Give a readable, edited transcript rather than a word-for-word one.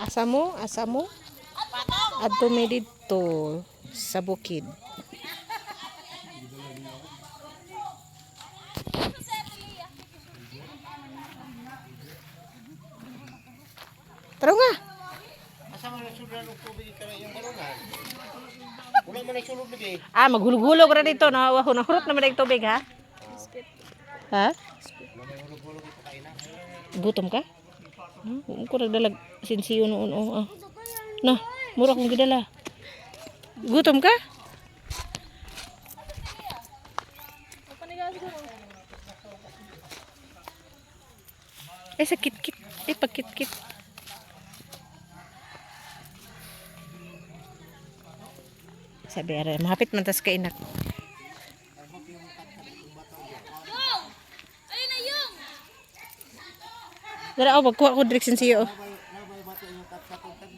Asa mo? Adto mi dito sa bukid. Tara nga. Asa man nasudan og tubig ka yung barunan? Wala man nagsulod lagi. Maghulog-hulog ra dito no. Hunahurot naman ang tubig ha. Ha? Hulog-hulog ito kaina. Gutom ka? Ko nagdalag sinsiyo noon Nah, mura kong gidala. Gutom ka? Sakit-kit. Pagkit-kit. Sabi ara, mahapit man tas kainak. Dara magkuha ko direksyon siyo.